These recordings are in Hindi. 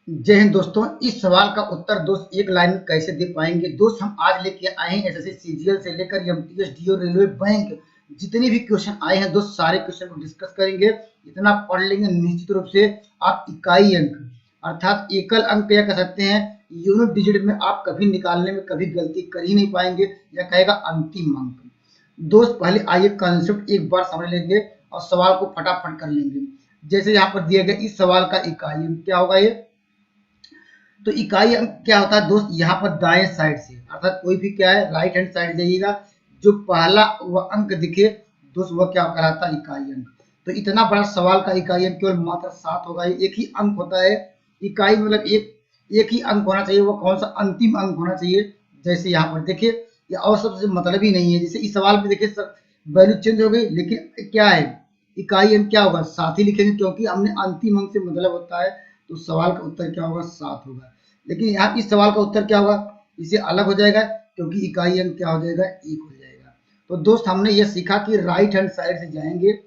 जय हिंद दोस्तों। इस सवाल का उत्तर दोस्त एक लाइन में कैसे दे पाएंगे। दोस्त हम आज लेके आए हैं एसएससी सीजीएल से लेकर एमटीएस डीओ रेलवे बैंक जितने भी क्वेश्चन आए हैं दोस्त सारे क्वेश्चन को डिस्कस करेंगे। इतना पढ़ लेंगे निश्चित रूप से आप इकाई अंक अर्थात एकल अंक या कह सकते हैं यूनिट डिजिट में आप कभी निकालने में कभी गलती कर ही नहीं पाएंगे या कहेगा अंतिम अंक। दोस्त पहले आइए कंसेप्ट एक बार समझ लेंगे और सवाल को फटाफट कर लेंगे। जैसे यहाँ पर दिया गया इस सवाल का इकाई अंक क्या होगा। ये तो इकाई अंक क्या होता है दोस्त, यहाँ पर दाएं साइड से अर्थात कोई भी क्या है राइट हैंड साइड जाइएगा, जो पहला वह अंक दिखे दोस्त वह क्या कहलाता है इकाई अंक। तो इतना बड़ा सवाल का इकाई अंक केवल मात्र 7 होगा। एक ही अंक होता है इकाई, मतलब एक ही अंक होना चाहिए। वो कौन सा अंतिम अंक होना चाहिए। जैसे यहाँ पर देखिए ये और सबसे मतलब ही नहीं है। जैसे इस सवाल में देखिए वैल्यू चेंज हो गई, लेकिन क्या है इकाई अंक क्या होगा 7 ही लिखेंगे, क्योंकि हमने अंतिम अंक से मतलब होता है। तो सवाल का उत्तर क्या होगा 7 होगा। लेकिन यहाँ इस सवाल का उत्तर क्या होगा, इसे अलग हो जाएगा क्योंकि इकाई अंक क्या हो जाएगा 1 हो जाएगा। तो दोस्त हमने ये सीखा कि राइट हैंड साइड से जाएंगे,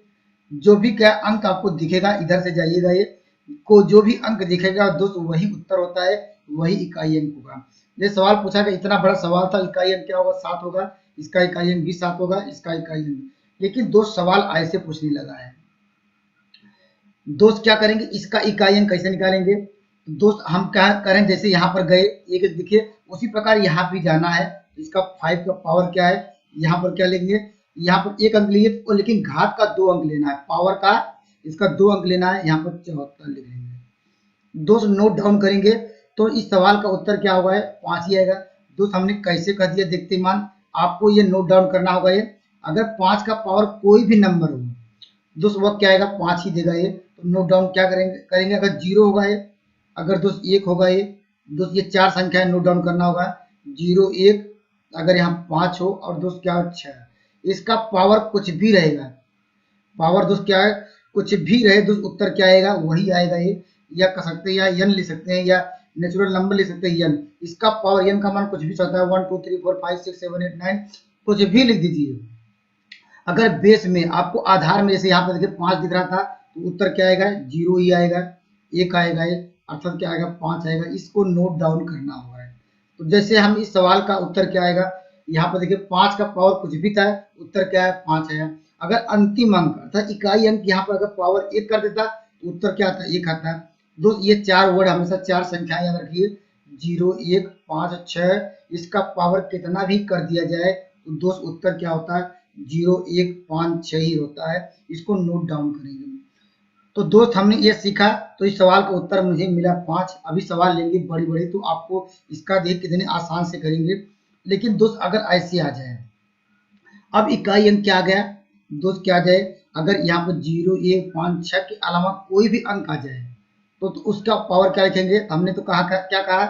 जो भी क्या अंक आपको दिखेगा इधर से जाइएगा, ये को जो भी अंक दिखेगा दोस्त वही उत्तर होता है, वही इकाई अंक होगा। ये सवाल पूछा गया, इतना बड़ा सवाल था, इकाई अंक क्या होगा 7 होगा, इसका इकाई अंक भी 7 होगा, इसका इकाई अंक। लेकिन दोस्त सवाल ऐसे पूछने लगा है, दोस्त क्या करेंगे इसका इकाई अंक कैसे निकालेंगे। तो दोस्त हम क्या करें, जैसे यहाँ पर गए एक दिखे उसी प्रकार यहाँ भी जाना है। इसका 5 का पावर क्या है, यहाँ पर क्या लेंगे, यहाँ पर 1 अंक लिए तो, लेकिन घात का 2 अंक लेना है, पावर का इसका 2 अंक लेना है, यहाँ पर 74 लिख लेंगे। दोस्त नोट डाउन करेंगे तो इस सवाल का उत्तर क्या होगा 5 ही आएगा। दोस्त हमने कैसे कर दिया देखते मान, आपको ये नोट डाउन करना होगा। ये अगर 5 का पावर कोई भी नंबर हो दोस्त वह क्या आएगा 5 ही देगा। ये तो नोट डाउन क्या करेंगे अगर 0 होगा ये, अगर दोस्त 1 होगा ये, दोस्त ये 4 संख्या है, नोट डाउन करना होगा 0 1, अगर यहाँ 5 हो और दोस्त क्या हो 6, इसका पावर कुछ भी रहेगा, पावर दोस्त क्या है कुछ भी रहे दोस्त उत्तर क्या आएगा वही आएगा ये। या कह सकते हैं या एन ले सकते हैं या नेचुरल नंबर ले सकते हैं एन, इसका पावर एन का मान कुछ भी सकता है 1 2 3 4 5 6 7 8 9 कुछ भी लिख दीजिए। अगर बेस में आपको आधार में जैसे यहाँ पर देखिए 5 दिख रहा था तो उत्तर क्या आएगा 0 ही आएगा, 1 आएगा ये, अर्थात क्या आएगा 5 आएगा। इसको नोट डाउन करना होगा। तो जैसे हम इस सवाल का उत्तर क्या आएगा, यहाँ पर देखिए 5 का पावर कुछ भी था, उत्तर क्या है 5 है। अगर अंतिम अंक अर्थात इकाई अंक यहाँ पर अगर पावर 1 कर देता तो उत्तर क्या आता है 1 आता है। दोस्त ये 4 वर्ड हमेशा 4 संख्याएं याद रखिए 0 1 5 6, इसका पावर कितना भी कर दिया जाए तो दोस्त उत्तर क्या होता है 0 1 5 6 ही होता है। इसको नोट डाउन करेंगे। तो दोस्त हमने ये सीखा, तो इस सवाल का उत्तर मुझे मिला 5। अभी सवाल लेंगे बड़ी बड़ी तो आपको इसका देख कितने आसान से करेंगे। लेकिन दोस्त अगर ऐसे आ जाए, अब इकाई अंक क्या आ गया दोस्त, क्या आ जाए अगर यहाँ पर 0 1 5 6 के अलावा कोई भी अंक आ जाए तो उसका पावर क्या लिखेंगे। हमने तो कहा क्या कहा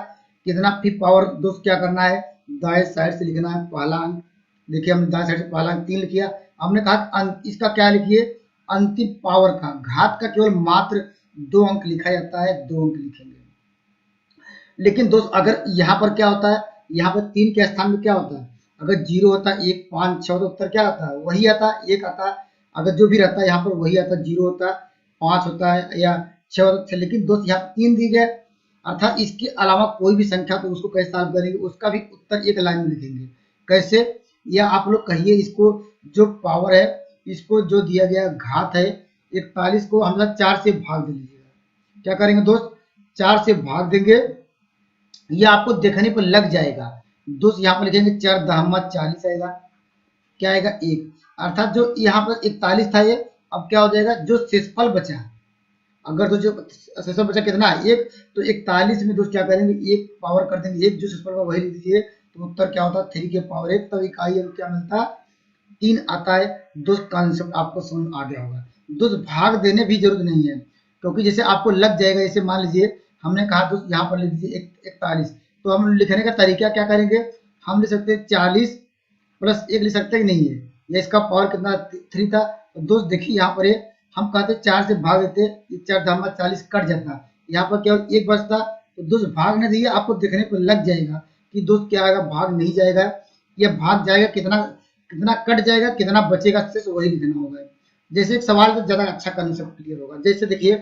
कितना भी पावर दोस्त क्या करना है दाएं साइड से लिखना है पहला अंक। देखिए हमने दाएं साइड से पहला अंक 3 लिखिया। हमने कहा इसका क्या लिखिए अंतिम पावर का घात का केवल मात्र 2 अंक लिखा जाता है, 2 अंक लिखेंगे। लेकिन दोस्त अगर यहाँ पर क्या होता है, यहाँ पर 3 के स्थान में क्या होता है, अगर 0 होता है 1 5 6 तो उत्तर क्या आता है वही आता है 1 आता है। अगर जो भी रहता है यहाँ पर वही आता है, 0 होता है 5 होता है या 6 होता है। लेकिन दोस्त यहाँ 3 दी गए अर्थात इसके अलावा कोई भी संख्या तो उसको कैसे सॉल्व करेंगे, उसका भी उत्तर एक लाइन में लिखेंगे। कैसे, या आप लोग कहिए इसको जो पावर है इसको जो दिया गया घात है 41 को हम 4 से भाग दे लीजिएगा। क्या करेंगे दोस्त 4 से भाग देंगे, ये आपको देखने पर लग जाएगा। दोस्त यहाँ पर लिखेंगे 4 दहमा 40 आएगा, क्या आएगा 1, अर्थात जो यहाँ पर 41 था ये अब क्या हो जाएगा जो शेषफल बचा, अगर तो जो शेषफल बचा कितना है 1, तो 41 में दोस्त क्या करेंगे 1 पावर कर देंगे 1, जो शेषफल वही लिख दीजिए तो उत्तर क्या होता है 3 के पावर 1, तब इकाई अंक क्या मिलता है 3 आता है। दोस्त कॉन्सेप्ट आपको समझ आ गया होगा। दोस्त भाग देने भी जरूरत नहीं है, क्योंकि जैसे आपको लग जाएगा। जैसे मान लीजिए हमने कहा दोस्त यहाँ पर लिख दीजिए 41, तो हम लिखने का तरीका क्या करेंगे, हम लिख सकते हैं 40 प्लस 1 लिख सकते हैं नहीं है, या इसका पावर कितना 3 था। तो दोस्त देखिए यहाँ पर हम कहते 4 से भाग देते 4 धामा 40 कट जाता, यहाँ पर केवल 1 बचता। तो दोस्त भाग नहीं दिए आपको देखने पर लग जाएगा कि दोस्त क्या आएगा भाग नहीं जाएगा, या भाग जाएगा कितना कितना कट जाएगा कितना बचेगा शेष वही लिखना होगा। जैसे एक सवाल तो ज्यादा अच्छा कंसेप्ट क्लियर होगा। जैसे देखिए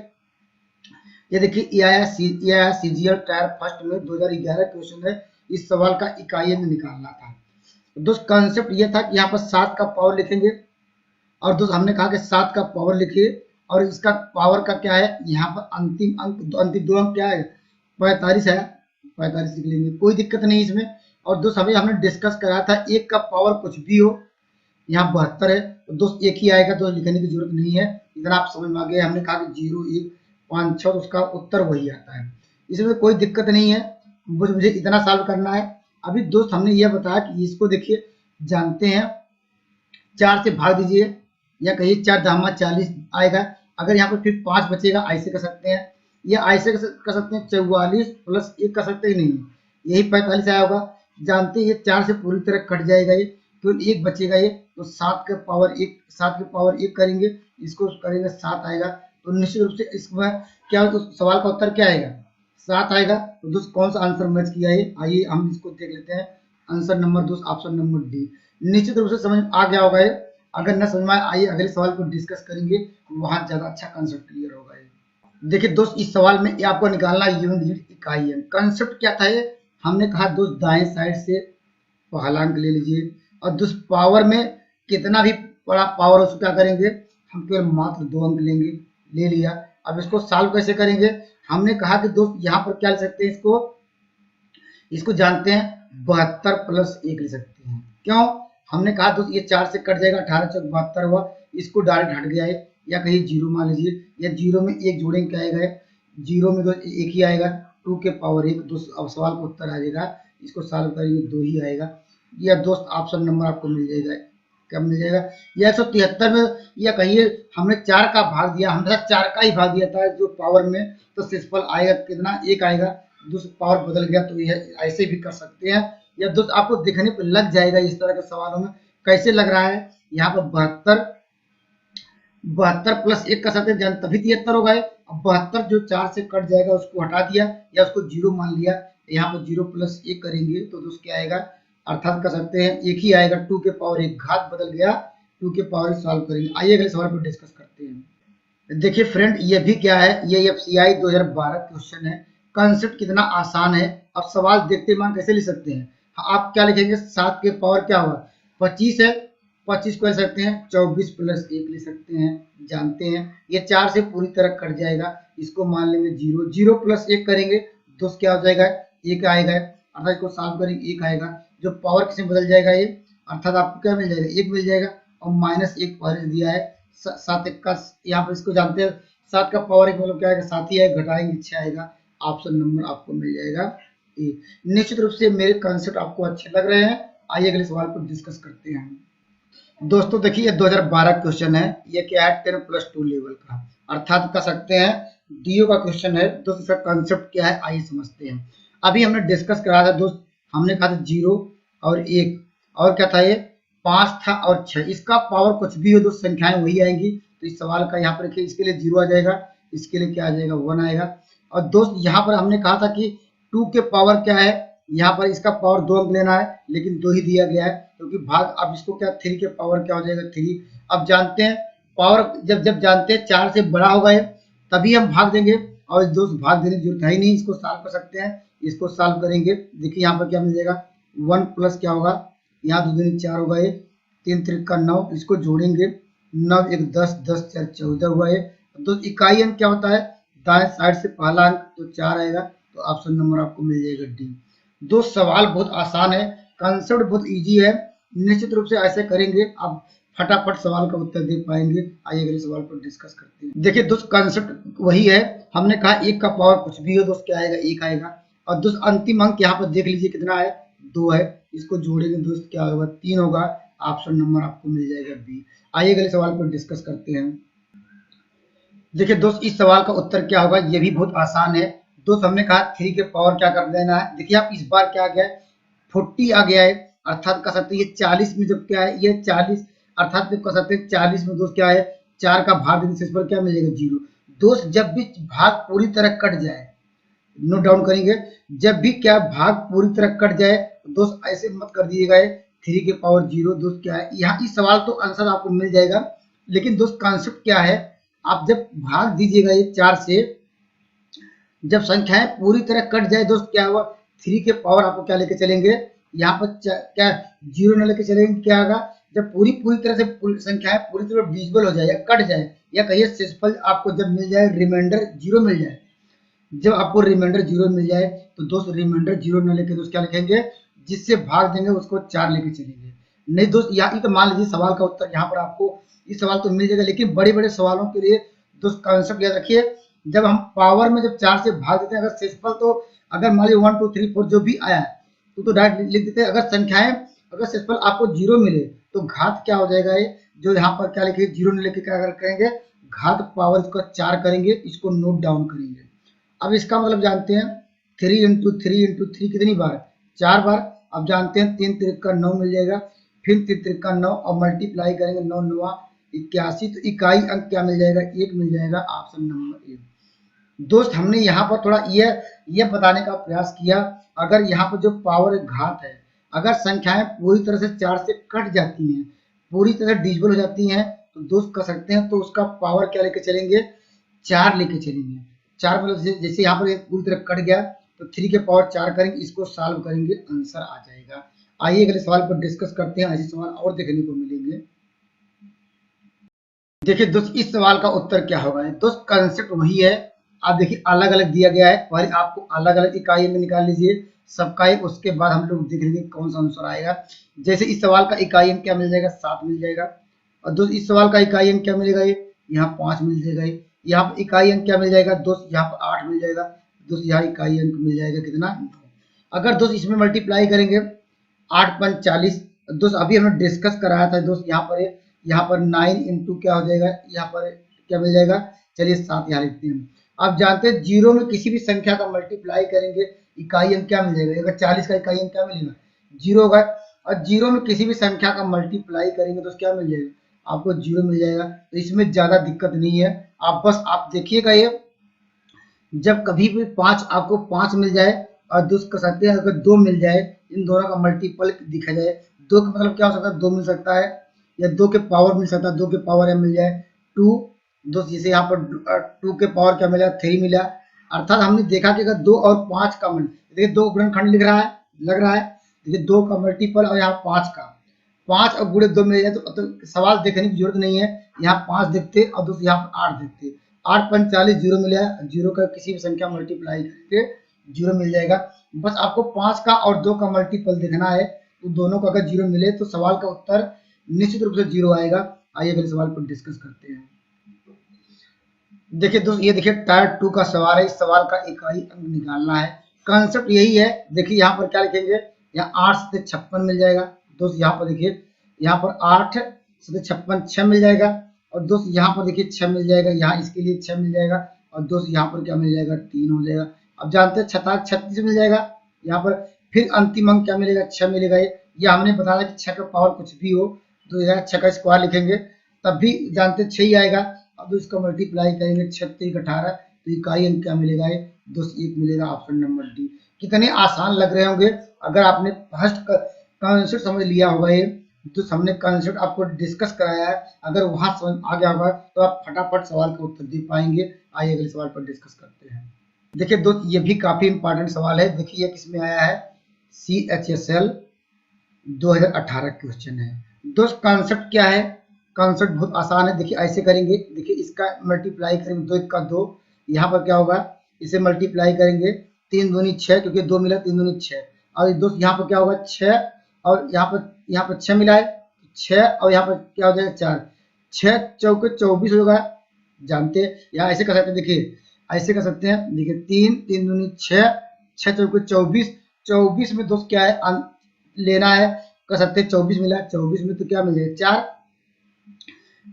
ये देखिए ये आया सीजीएल टायर फर्स्ट में 2011 क्वेश्चन है। इस सवाल का इकाई अंक निकालना था। दोस्त कंसेप्ट ये था कि यहाँ पर 7 का पावर लिखेंगे और दोस्त हमने कहा कि 7 का पावर लिखिए और इसका पावर का क्या है, यहाँ पर अंतिम अंक अंतिम दो अंक क्या है 45 है, 45 लिख लेंगे, कोई दिक्कत नहीं इसमें। और दोस्त हमने डिस्कस कराया था 1 का पावर कुछ भी हो, यहाँ 72 है तो दोस्त एक ही आएगा, तो लिखने की जरूरत नहीं है, इतना आप समझ में आ गया। हमने कहा कि 0 1 5 6 तो उसका उत्तर वही आता है, इसमें कोई दिक्कत नहीं है, मुझे इतना सॉल्व करना है। अभी दोस्त हमने यह बताया कि इसको देखिए जानते हैं 4 से भाग दीजिए या कहिए 4 धामा 40 आएगा। अगर यहाँ पर फिर 5 बचेगा ऐसे कर सकते हैं या ऐसे कर सकते हैं 44 प्लस 1 कर सकते ही नहीं, यही 45 आया होगा। जानते हैं ये 4 से पूरी तरह कट जाएगा, ये तो 1 बचेगा, ये तो 7 के पावर 1 करेंगे, इसको करेंगे 7 आएगा। तो निश्चित रूप से इसमें क्या तो सवाल का उत्तर क्या आएगा 7 आएगा। तो दोस्त कौन सा आंसर मैच किया है, आइए हम इसको देख लेते हैं। आंसर नंबर दोस्त ऑप्शन नंबर डी। निश्चित रूप से समझ आ गया होगा ये, अगर न समझ में आइए अगले सवाल को डिस्कस करेंगे, वहां ज्यादा अच्छा कंसेप्ट क्लियर होगा। ये देखिए दोस्त इस सवाल में ये आपको निकालना यूनिट इकाई है। कंसेप्ट क्या था ये, हमने कहा दोस्त दाएं साइड से पहला अंक ले लीजिए और दोस्त पावर में कितना भी बड़ा पावर हो उसको क्या करेंगे, हम केवल मात्र 2 अंक लेंगे, ले लिया। अब इसको सॉल्व कैसे करेंगे, हमने कहा कि दोस्त यहाँ पर क्या ले सकते हैं, इसको जानते हैं 72 प्लस 1 ले सकते हैं। क्यों, हमने कहा दोस्त ये 4 से कट जाएगा, 18 चौक 72 हुआ, इसको डायरेक्ट हट गया है या कहीं 0 मान लीजिए, या 0 में 1 जोड़ेंगे क्या आएगा, 0 में 1 ही आएगा, 2 के पावर 1। दोस्त अब सवाल का उत्तर आ जाएगा, इसको सॉल्व करेंगे 2 ही आएगा। या दोस्त ऑप्शन नंबर आपको मिल जाएगा, क्या मिल जाएगा, या 173 में, या कहिए हमने 4 का भाग दिया, हमने 4 का ही भाग दिया था जो पावर में, तो शेषफल आएगा कितना 1 आएगा। दोस्त पावर बदल गया तो यह ऐसे भी कर सकते हैं, या दोस्त आपको दिखने पर लग जाएगा इस तरह के सवालों में कैसे लग रहा है। यहाँ पर 72 प्लस 1 कर सकते हैं, तभी 73 हो गए। अब 72 जो 4 से कट जाएगा उसको हटा दिया या उसको 0 मान लिया, यहाँ पर 0 प्लस 1 करेंगे तो दोस्त क्या आएगा, अर्थात कर सकते हैं 1 ही आएगा, 2 के पावर 1 घात बदल गया, 2 के पावर सॉल्व करेंगे। आइए अगले सवाल पर डिस्कस करते हैं। देखिए फ्रेंड ये भी क्या है, ये FCI 2012 क्वेश्चन है। कंसेप्ट कितना आसान है, अब सवाल देखते मान कैसे लिख सकते हैं। आप क्या लिखेंगे, 7 के पावर क्या हुआ 25 है, 25 को ले सकते हैं 24 प्लस 1 ले सकते हैं। जानते हैं ये 4 से पूरी तरह कट जाएगा, इसको मान लेंगे 0, 0 प्लस 1 करेंगे दोस्त क्या हो जाएगा 1 आएगा, अर्थात इसको सॉल्व करेंगे 1 आएगा। जो पावर किसमें बदल जाएगा ये, अर्थात आपको क्या मिल जाएगा 1 मिल जाएगा, और -1 पावर दिया है 7 का, यहाँ पर इसको जानते हैं 7 का पावर 1 मतलब क्या आएगा 7 ही आएगा, घटाएंगे 6 आएगा। ऑप्शन नंबर आपको मिल जाएगा ए। निश्चित रूप से मेरे कंसेप्ट आपको अच्छे लग रहे हैं, आइए अगले सवाल पर डिस्कस करते हैं। दोस्तों देखिए 2012 क्वेश्चन है, ये क्या है 10+2 लेवल का, अर्थात कर सकते हैं डीओ का क्वेश्चन है। दोस्तों इसका कंसेप्ट क्या है आइए समझते हैं। अभी हमने डिस्कस करा था दोस्त, हमने कहा था 0 और 1 और क्या था ये 5 था और 6, इसका पावर कुछ भी हो दोस्त संख्याएं वही आएंगी। तो इस सवाल का यहाँ पर देखिए इसके लिए 0 आ जाएगा, इसके लिए क्या आ जाएगा 1 आएगा। और दोस्त यहाँ पर हमने कहा था कि 2 के पावर क्या है, यहाँ पर इसका पावर 2 अंक लेना है, लेकिन 2 ही दिया गया है क्योंकि भाग, अब इसको क्या 3 के पावर क्या हो जाएगा 3। अब जानते हैं पावर जब जानते हैं 4 से बड़ा होगा तभी हम भाग देंगे, और दोस्त भाग देने की जरूरत है ही नहीं, इसको सॉल्व कर सकते हैं। इसको सॉल्व करेंगे, देखिए यहाँ पर क्या मिल जाएगा 1 प्लस क्या होगा, यहाँ 2 दूनी 4 होगा, ये 3 3 का 9, इसको जोड़ेंगे 9 1 10 10 4 14 हुआ। तो इकाई अंक क्या होता है, दाएं साइड से पहला अंक तो 4 आएगा, तो ऑप्शन नंबर आपको मिल जाएगा डी। दोस्त सवाल बहुत आसान है, कंसेप्ट बहुत इजी है, निश्चित रूप से ऐसे करेंगे आप फटाफट सवाल का उत्तर दे पाएंगे। आइए अगले सवाल पर डिस्कस करते हैं। देखिए दोस्त कंसेप्ट वही है, हमने कहा 1 का पावर कुछ भी हो दोस्त क्या आएगा 1 आएगा। और दोस्त अंतिम अंक यहाँ पर देख लीजिए कितना है 2 है, इसको जोड़ेंगे दोस्त क्या होगा 3 होगा, ऑप्शन नंबर आपको मिल जाएगा बी। आइए अगले सवाल पर डिस्कस करते हैं। देखिए दोस्त इस सवाल का उत्तर क्या होगा, ये भी बहुत आसान है दोस्त। हमने कहा 3 के पावर क्या कर देना है, देखिए आप इस बार क्या आ गया है 40 आ गया है, अर्थात कर सकते हैं ये 40 में जब क्या है ये 40, अर्थात जब कर सकते हैं 40 में दोस्त क्या है 4 का भाग देने से इस पर क्या मिलेगा 0। दोस्त जब भी भाग पूरी तरह कट जाए, नोट डाउन करेंगे, जब भी क्या भाग पूरी तरह कट जाए दोस्त ऐसे मत कर दीजिएगा 3 के पावर 0 दोस्त क्या है। यहाँ इस सवाल तो आंसर आपको मिल जाएगा, लेकिन दोस्त कॉन्सेप्ट क्या है, आप जब भाग दीजिएगा ये 4 से जब संख्याएं पूरी तरह कट जाए दोस्त क्या हुआ, 3 के पावर आपको क्या लेके चलेंगे, यहाँ पर क्या जीरो न लेके चलेंगे, क्या होगा जब पूरी पूरी तरह से संख्याएं पूरी तरह डिविजिबल हो जाए या कट जाए, या कहिए शेषफल आपको जब मिल जाए, रिमाइंडर जीरो मिल जाए, जब आपको रिमाइंडर जीरो मिल जाए तो दोस्त रिमाइंडर जीरो न लेके दोस्त क्या लिखेंगे, जिससे भाग देंगे उसको 4 लेके चलेंगे। नहीं दोस्त यहाँ तो मान लीजिए सवाल का उत्तर यहाँ पर आपको इस सवाल तो मिल जाएगा, लेकिन बड़े बड़े सवालों के लिए दोस्त कंसेप्ट याद रखिए, जब हम पावर में जब 4 से भाग देते हैं, अगर शेषफल तो अगर मान लीजिए 1 2 3 4 जो भी आया है तो डायरेक्ट लिख देते हैं। अगर संख्याएं अगर शेषफल आपको जीरो मिले तो घात क्या हो जाएगा, ये जो यहाँ पर क्या लिखे जीरो लेके क्या करेंगे, घात पावर इसको 4 करेंगे, इसको नोट डाउन करेंगे। अब इसका मतलब जानते हैं 3 इंटू थ्री कितनी बार, 4 बार। अब जानते हैं 3 तिरका 9 मिल जाएगा, फिर 3 तिरका 9 और मल्टीप्लाई करेंगे 9 9 81, तो इकाई अंक क्या मिल जाएगा, 1 मिल जाएगा, ऑप्शन नंबर 1। दोस्त हमने यहाँ पर थोड़ा ये बताने का प्रयास किया, अगर यहाँ पर जो पावर घात है, अगर संख्याएं पूरी तरह से 4 से कट जाती हैं, पूरी तरह से डिविजिबल हो जाती हैं, तो दोस्त कर सकते हैं तो उसका पावर क्या लेके चलेंगे, 4 लेके चलेंगे। 4 मतलब जैसे यहाँ पर पूरी तरह कट गया तो 3 के पावर 4 करेंगे, इसको सॉल्व करेंगे, आंसर आ जाएगा। आइए अगले सवाल पर डिस्कस करते हैं, ऐसे सवाल और देखने को मिलेंगे। देखिए दोस्त इस सवाल का उत्तर क्या होगा, दोस्त कंसेप्ट वही है, आप देखिए अलग अलग दिया गया है, पहले आपको अलग अलग इकाई में निकाल लीजिए सबका एक, उसके बाद हम लोग देख लेंगे कौन सा आंसर आएगा। जैसे इस सवाल का इकाई अंक क्या मिल जाएगा, 7 मिल जाएगा, और दोस्त इस सवाल का इकाई अंक क्या मिलेगा, ये यहाँ 5 मिल जाएगा, यहाँ पर इकाई अंक क्या मिल जाएगा दोस्त, यहाँ पर 8 मिल जाएगा दोस्त, यहाँ इकाई अंक मिल जाएगा कितना, 9। अगर दोस्त इसमें मल्टीप्लाई करेंगे 8 5 40, दोस्त अभी हमने डिस्कस कराया था दोस्त, यहाँ पर 9 इंटू क्या हो जाएगा, यहाँ पर क्या मिल जाएगा, चलिए 7 यहाँ लिखते हैं। आप जानते हैं जीरो में किसी भी संख्या का मल्टीप्लाई करेंगे इकाई अंक क्या मिल जाएगा, अगर 40 का इकाई अंक क्या मिलेगा, जीरो होगा, और जीरो में किसी भी संख्या का मल्टीप्लाई करेंगे तो क्या मिल जाएगा, आपको जीरो मिल जाएगा। तो इसमें ज्यादा दिक्कत नहीं है, आप देखिएगा, ये जब कभी भी 5 आपको 5 मिल जाए और दोस्त कर सकते हैं अगर 2 मिल जाए, इन दोनों का मल्टीपल दिखा जाए, 2 का मतलब क्या हो सकता है, 2 मिल सकता है, या 2 के पावर मिल सकता है, 2 के पावर m मिल जाए 2 दोस्त, जैसे यहाँ पर 2 के पावर क्या मिला, 3 मिला। अर्थात हमने देखा कि अगर 2 और 5 का देखिए 2 गुणनखंड लिख रहा है, लग रहा है, देखिए 2 का मल्टीपल और यहाँ 5 का, 5 और गुणे 2 मिल जाए तो सवाल देखने की जरूरत नहीं है, यहाँ 5 देखते और दोस्त यहाँ पर 8 देखते, 8 5 40 जीरो मिला, जीरो का किसी भी संख्या मल्टीप्लाई करके जीरो मिल जाएगा। बस आपको 5 का और 2 का मल्टीपल देखना है, तो दोनों का अगर जीरो मिले तो सवाल का उत्तर निश्चित रूप से जीरो आएगा। आइए अगले सवाल पर डिस्कस करते हैं। देखिए दोस्त ये देखिए टायर 2 का सवाल है, इस सवाल का इकाई अंक निकालना है, कंसेप्ट यही है। देखिए यहाँ पर क्या लिखेंगे, यहाँ 8 से 56 मिल जाएगा दोस्त, यहाँ पर देखिए यहाँ पर 8 से 56 6 मिल जाएगा, और दोस्त यहाँ पर देखिए 6 मिल जाएगा, यहाँ इसके लिए 6 मिल जाएगा, और दोस्त यहाँ पर क्या मिल जाएगा 3 हो जाएगा। अब जानते हैं 36 मिल जाएगा यहाँ पर, फिर अंतिम अंक क्या मिलेगा 6 मिलेगा, ये हमने बताया कि 6 का पावर कुछ भी हो तो यहाँ 6 का स्क्वायर लिखेंगे तब भी जानते 6 ही आएगा। अब इसका मल्टीप्लाई करेंगे 36 18, तो इकाई अंक क्या मिलेगा, ये दोस्त 1 मिलेगा, ऑप्शन नंबर डी। कितने आसान लग रहे होंगे, अगर आपने फर्स्ट कॉन्सेप्ट समझ लिया होगा, ये तो हमने कॉन्सेप्ट आपको डिस्कस कराया है, अगर वहां समझ आ गया होगा तो आप फटाफट सवाल का उत्तर दे पाएंगे। आइए अगले सवाल पर डिस्कस करते हैं। देखिए दोस्त ये भी काफी इंपॉर्टेंट सवाल है, देखिए किसमें आया है, CHSL 2018 क्वेश्चन है। दोस्त कॉन्सेप्ट क्या है, कॉन्सेप्ट बहुत आसान है, देखिए ऐसे करेंगे, देखिए इसका मल्टीप्लाई करेंगे 2 1 का 2, यहाँ पर क्या होगा, इसे मल्टीप्लाई करेंगे 3 दूनी 6, क्योंकि 2 मिला 3 दूनी 6, और दोस्त यहाँ पर क्या होगा 6, और यहाँ पर 6 मिला है 6, और यहाँ पर क्या हो जाएगा 4, 6 चौके 24 होगा, जानते हैं, या ऐसे कर सकते हैं, देखिए ऐसे कर सकते हैं, देखिए 3 3 दूनी 6, 6 चौके 24, 24 में दोस्त क्या है लेना है, कर सकते हैं 24 मिला, 24 में तो क्या मिल जाएगा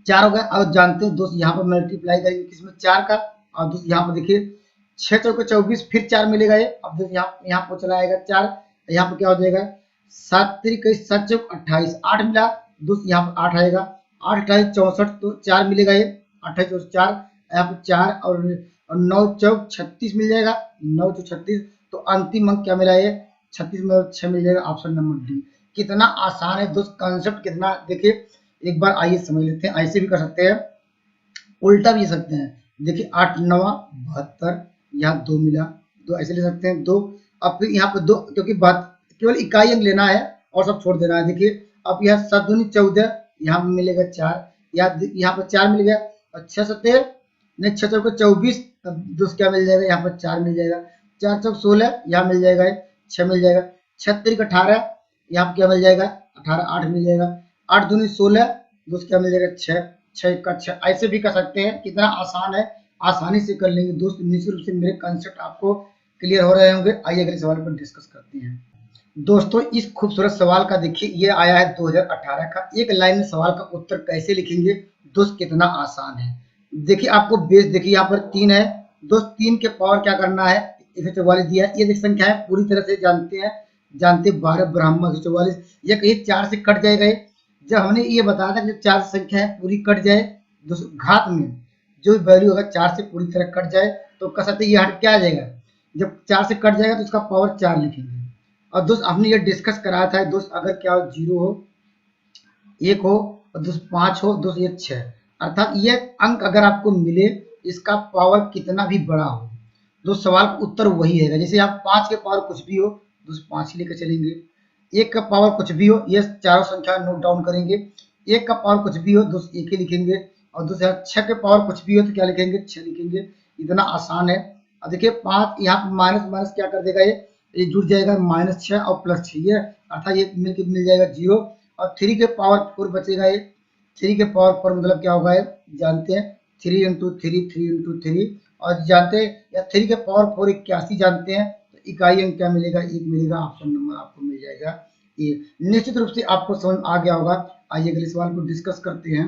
4 हो गया। और जानते हैं दोस्त यहाँ पर मल्टीप्लाई करेंगे किसमें 4 का, और दोस्त यहाँ पर देखिए 6 चौके 24 फिर 4 मिलेगा, ये अब दोस्त यहाँ पर चला आएगा 4, यहाँ पर क्या हो जाएगा 7 3 7 चौक 28, 8 मिला दोस्त, यहाँ पर 8 आएगा, 8 28 64, तो 4 मिलेगा, ये 28 4, यहाँ पर 4 और 9 चौक 36 मिल जाएगा, 9 चौक 36, तो अंतिम अंक क्या मिला, ये 36 में 6 मिल जाएगा, ऑप्शन नंबर डी। कितना आसान है दोस्त कॉन्सेप्ट, कितना देखिए एक बार आइए समझ लेते हैं, ऐसे भी कर सकते हैं, उल्टा भी सकते हैं। देखिए 8 9 72, यहाँ 2 मिला, 2 ऐसे ले सकते हैं 2। अब फिर यहाँ पर 2, क्योंकि बात केवल इकाई अंक लेना है और सब छोड़ देना है। देखिए अब यहाँ 7 दूनी 14, यहाँ मिलेगा 4, यहाँ पर 4 मिल गया, और 6 7 नहीं 6 चौके 24, तब दोस्त क्या मिल जाएगा, यहाँ पर 4 मिल जाएगा, 4 चौक 16, यहाँ मिल जाएगा 6 मिल जाएगा, 6 तिरिक 18, यहाँ पर क्या मिल जाएगा 18, 8 मिल जाएगा, 8 दूनी 16, दोस्त क्या मिल जाएगा 6, 6 का 6। ऐसे भी कर सकते हैं, कितना आसान है, आसानी से कर लेंगे दोस्त। निश्चित रूप से मेरे कंसेप्ट आपको क्लियर हो रहे होंगे। आइए अगले सवाल पर डिस्कस करते हैं। दोस्तों इस खूबसूरत सवाल का देखिए, ये आया है 2018 का। एक लाइन में सवाल का उत्तर कैसे लिखेंगे दोस्त, कितना आसान है। देखिए आपको बेस देखिए यहाँ पर 3 है दोस्त, 3 के पावर क्या करना है, 144 दिया है। ये देख संख्या है पूरी तरह से जानते 12 ब्राह्मण 144, ये कहीं 4 से कट जाएगा। जब हमने ये बताया था कि जब 4 संख्या है पूरी कट जाए दोस्त, घात में जो वैल्यू होगा 4 से पूरी तरह कट जाए तो कह सकते ये हट क्या आ जाएगा, जब 4 से कट जाएगा तो उसका पावर 4 लिखेंगे। और दोस्त हमने ये डिस्कस कराया था दोस्त, अगर क्या हो 0 हो 1 हो और दोस्त 5 हो दोस्त, ये 6, अर्थात ये अंक अगर आपको मिले इसका पावर कितना भी बड़ा हो दोस्त, सवाल का उत्तर वही है। जैसे आप 5 के पावर कुछ भी हो दोस्त 5 ही लेकर चलेंगे, 1 का पावर कुछ भी हो, ये चारों संख्या नोट डाउन करेंगे, 1 का पावर कुछ भी हो दोस्त 1 ही लिखेंगे, और दोस्त यहाँ 6 के पावर कुछ भी हो तो क्या लिखेंगे 6 लिखेंगे। इतना आसान है। अब देखिए 5 यहाँ पर माइनस माइनस क्या कर देगा, ये जुड़ जाएगा -6 और +6, ये अर्थात ये मिलकर मिल जाएगा 0, और 3 के पावर 4 बचेगा, ये 3 के पावर 4 मतलब क्या होगा, जानते हैं 3 × 3 3 × 3, और जानते हैं या 3 के पावर 4 81 जानते हैं, तो इकाई अंक क्या मिलेगा 1 मिलेगा, ऑप्शन नंबर आपको मिल जाएगा ए। निश्चित रूप से आपको समझ आ गया होगा। आइए अगले सवाल को डिस्कस करते हैं।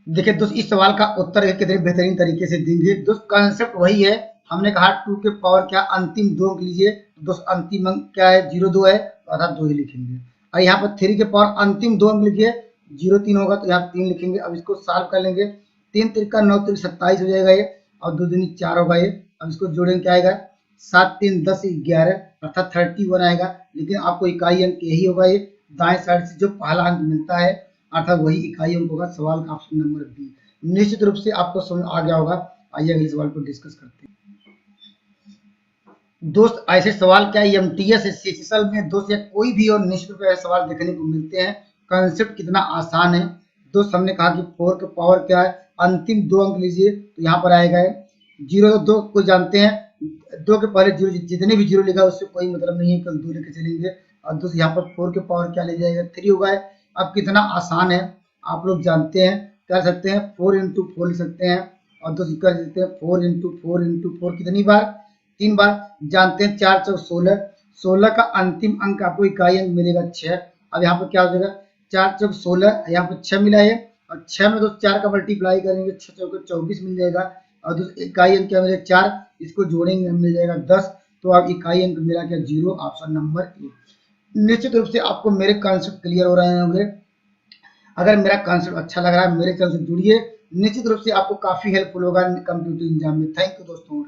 देखिए दोस्त इस सवाल का उत्तर कितने बेहतरीन तरीके से देंगे दोस्त, कंसेप्ट वही है। हमने कहा 2 के पावर क्या अंतिम 2 अंक लीजिए, दोस्त अंतिम अंक क्या है 02 है, अर्थात 2 ही लिखेंगे। और यहाँ पर 3 के पावर अंतिम 2 अंक लिखिए, 03 होगा तो यहाँ 3 लिखेंगे। अब इसको सॉल्व कर लेंगे, 3 तिरका 9 तिरक 27 हो जाएगा ये, और 2 दूनी 4 होगा ये। अब इसको जोड़ेंगे क्या आएगा 7 3 10 11, अर्थात 31 आएगा। लेकिन आपको इकाई अंक यही होगा, ये दाएं साइड से जो पहला अंक मिलता है अर्थात वही इकाई अंक होगा। सवाल का ऑप्शन नंबर बी। निश्चित रूप से आपको समझ आ गया होगा। आइए अगले सवाल को डिस्कस करते हैं दोस्त। ऐसे सवाल क्या एमटीएस एसएसएल में दोस्त या कोई भी और निश्चित रूप से सवाल देखने को मिलते हैं। कंसेप्ट कितना आसान है दोस्त, हमने कहा कि 4 के पावर क्या है अंतिम 2 अंक लीजिए, तो यहाँ पर आएगा 0 2 को जानते हैं, 2 के पहले 0 जितने भी 0 लिखा उससे कोई मतलब नहीं है, कल 2 लेके चलेंगे। और दोस्त यहाँ पर 4 के पावर क्या ले जाएगा 3 होगा। अब कितना आसान है आप लोग जानते हैं, कर सकते हैं 4 × 4 लिख सकते हैं, और दोस्त कर सकते हैं 4 × 4 × 4 कितनी बार 3 बार, जानते हैं 4 चौक 16, 16 का अंतिम अंक आपको इकाई अंक मिलेगा 6। अब यहाँ पर क्या हो जाएगा 4 चौक 16, यहाँ पर 6 मिला है, और 6 में दोस्त 4 का मल्टीप्लाई करेंगे 6 चौक 24 मिल जाएगा, और दोस्त इकाई अंक क्या मिलेगा 4, इसको जोड़ेंगे मिल जाएगा 10। तो अब इकाई अंक मिला क्या 0, ऑप्शन नंबर ए। निश्चित रूप से आपको मेरे कॉन्सेप्ट क्लियर हो रहे होंगे। अगर मेरा कॉन्सेप्ट अच्छा लग रहा है मेरे चैनल से जुड़िए, निश्चित रूप से आपको काफी हेल्पफुल होगा कंप्यूटर एग्जाम में। थैंक यू दोस्तों।